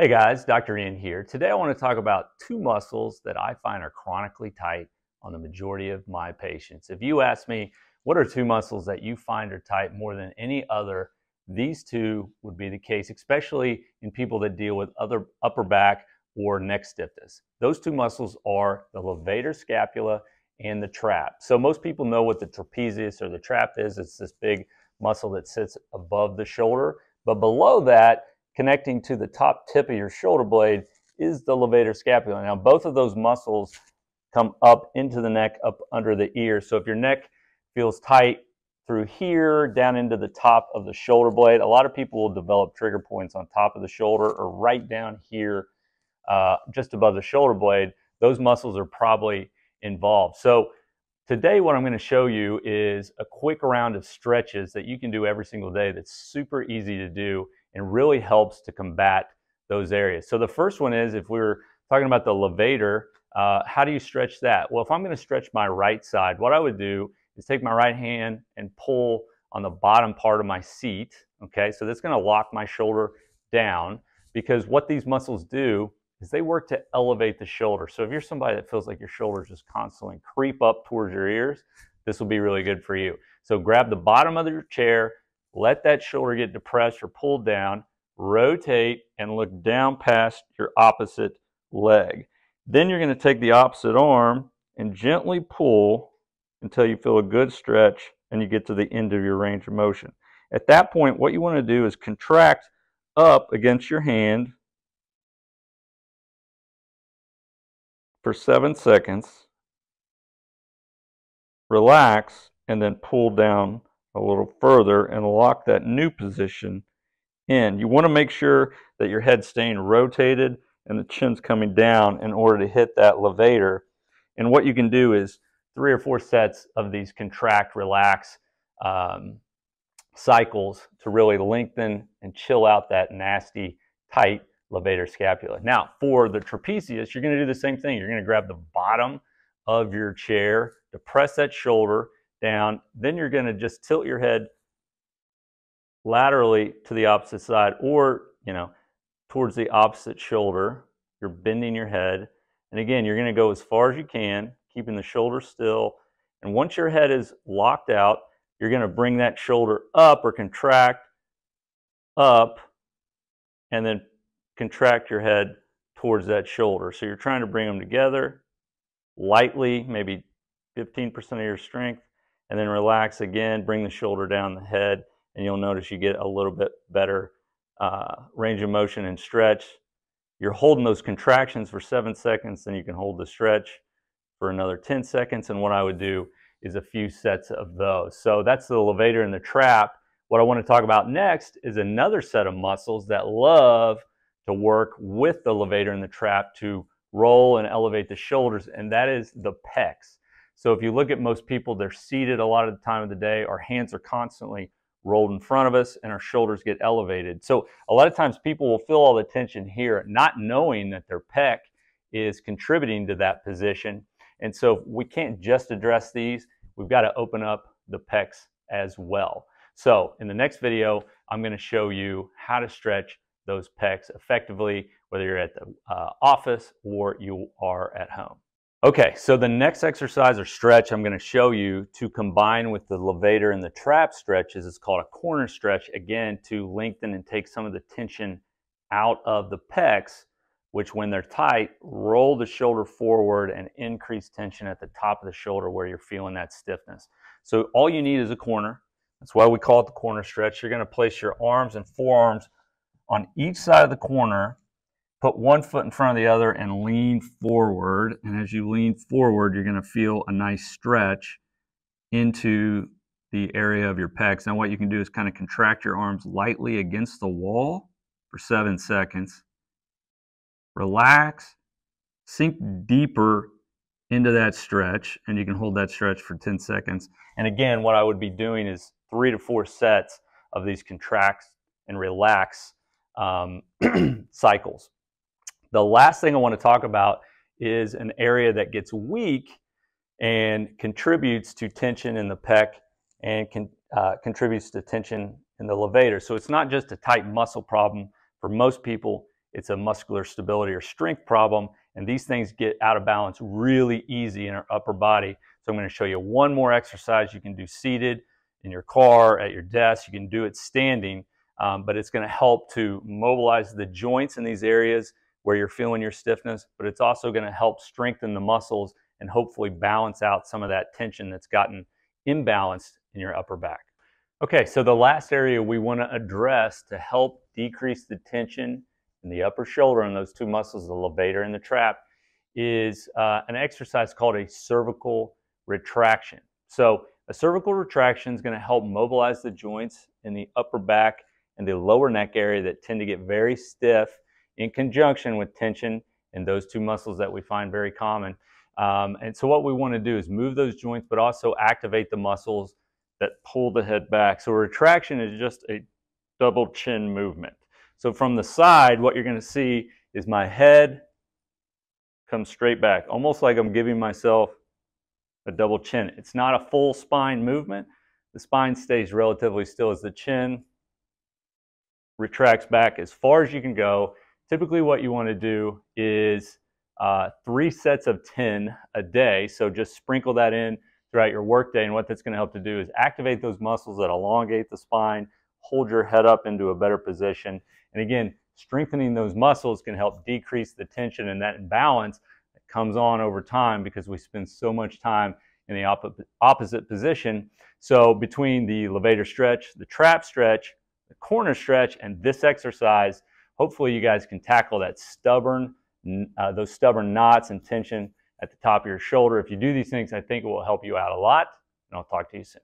Hey guys, Dr. Ian here. Today I want to talk about two muscles that I find are chronically tight on the majority of my patients. If you ask me, what are two muscles that you find are tight more than any other, these two would be the case, especially in people that deal with other upper back or neck stiffness. Those two muscles are the levator scapula and the trap. So most people know what the trapezius or the trap is. It's this big muscle that sits above the shoulder, but below that, connecting to the top tip of your shoulder blade, is the levator scapula. Now, both of those muscles come up into the neck, up under the ear. So if your neck feels tight through here, down into the top of the shoulder blade, a lot of people will develop trigger points on top of the shoulder or right down here, just above the shoulder blade. Those muscles are probably involved. So today what I'm going to show you is a quick round of stretches that you can do every single day that's super easy to do and really helps to combat those areas. So the first one is, if we were talking about the levator, how do you stretch that? Well, if I'm going to stretch my right side, what I would do is take my right hand and pull on the bottom part of my seat. Okay, so that's going to lock my shoulder down, because what these muscles do is they work to elevate the shoulder. So if you're somebody that feels like your shoulders just constantly creep up towards your ears, this will be really good for you. So grab the bottom of your chair, let that shoulder get depressed or pulled down, rotate and look down past your opposite leg. Then you're going to take the opposite arm and gently pull until you feel a good stretch and you get to the end of your range of motion. At that point, what you want to do is contract up against your hand for 7 seconds, relax, and then pull down a little further and lock that new position in. You want to make sure that your head's staying rotated and the chin's coming down in order to hit that levator. And what you can do is 3 or 4 sets of these contract, relax cycles to really lengthen and chill out that nasty, tight levator scapula. Now, for the trapezius, you're going to do the same thing. You're going to grab the bottom of your chair, depress that shoulder down, then you're going to just tilt your head laterally to the opposite side, or towards the opposite shoulder. You're bending your head, and again, you're going to go as far as you can, keeping the shoulder still. And once your head is locked out, you're going to bring that shoulder up or contract up, and then contract your head towards that shoulder. So you're trying to bring them together lightly, maybe 15% of your strength, and then relax again, bring the shoulder down the head, and you'll notice you get a little bit better range of motion and stretch. You're holding those contractions for 7 seconds, then you can hold the stretch for another 10 seconds, and what I would do is a few sets of those. So that's the levator and the trap. What I want to talk about next is another set of muscles that love to work with the levator and the trap to roll and elevate the shoulders, and that is the pecs. So if you look at most people, they're seated a lot of the time of the day. Our hands are constantly rolled in front of us and our shoulders get elevated. So a lot of times people will feel all the tension here, not knowing that their pec is contributing to that position. And so we can't just address these. We've got to open up the pecs as well. So in the next video, I'm going to show you how to stretch those pecs effectively, whether you're at the office or you are at home. Okay, so the next exercise or stretch I'm going to show you to combine with the levator and the trap stretches is called a corner stretch, again, to lengthen and take some of the tension out of the pecs, which when they're tight, roll the shoulder forward and increase tension at the top of the shoulder where you're feeling that stiffness. So all you need is a corner. That's why we call it the corner stretch. You're going to place your arms and forearms on each side of the corner, put one foot in front of the other and lean forward. And as you lean forward, you're going to feel a nice stretch into the area of your pecs. Now what you can do is kind of contract your arms lightly against the wall for 7 seconds. Relax, sink deeper into that stretch, and you can hold that stretch for 10 seconds. And again, what I would be doing is 3 to 4 sets of these contract and relax cycles. The last thing I want to talk about is an area that gets weak and contributes to tension in the pec and contributes to tension in the levator. So it's not just a tight muscle problem for most people, it's a muscular stability or strength problem, and these things get out of balance really easy in our upper body. So I'm going to show you one more exercise you can do seated, in your car, at your desk. You can do it standing, but it's going to help to mobilize the joints in these areas where you're feeling your stiffness, but it's also going to help strengthen the muscles and hopefully balance out some of that tension that's gotten imbalanced in your upper back. Okay, so the last area we want to address to help decrease the tension in the upper shoulder and those two muscles, the levator and the trap, is an exercise called a cervical retraction. So a cervical retraction is going to help mobilize the joints in the upper back and the lower neck area that tend to get very stiff in conjunction with tension in those two muscles that we find very common. And so what we want to do is move those joints, but also activate the muscles that pull the head back. So a retraction is just a double chin movement. So from the side, what you're going to see is my head comes straight back, almost like I'm giving myself a double chin. It's not a full spine movement. The spine stays relatively still as the chin retracts back as far as you can go. Typically what you want to do is 3 sets of 10 a day. So just sprinkle that in throughout your workday, and what that's going to help to do is activate those muscles that elongate the spine, hold your head up into a better position. And again, strengthening those muscles can help decrease the tension and that imbalance that comes on over time because we spend so much time in the opposite position. So between the levator stretch, the trap stretch, the corner stretch, and this exercise, hopefully you guys can tackle that those stubborn knots and tension at the top of your shoulder. If you do these things, I think it will help you out a lot, and I'll talk to you soon.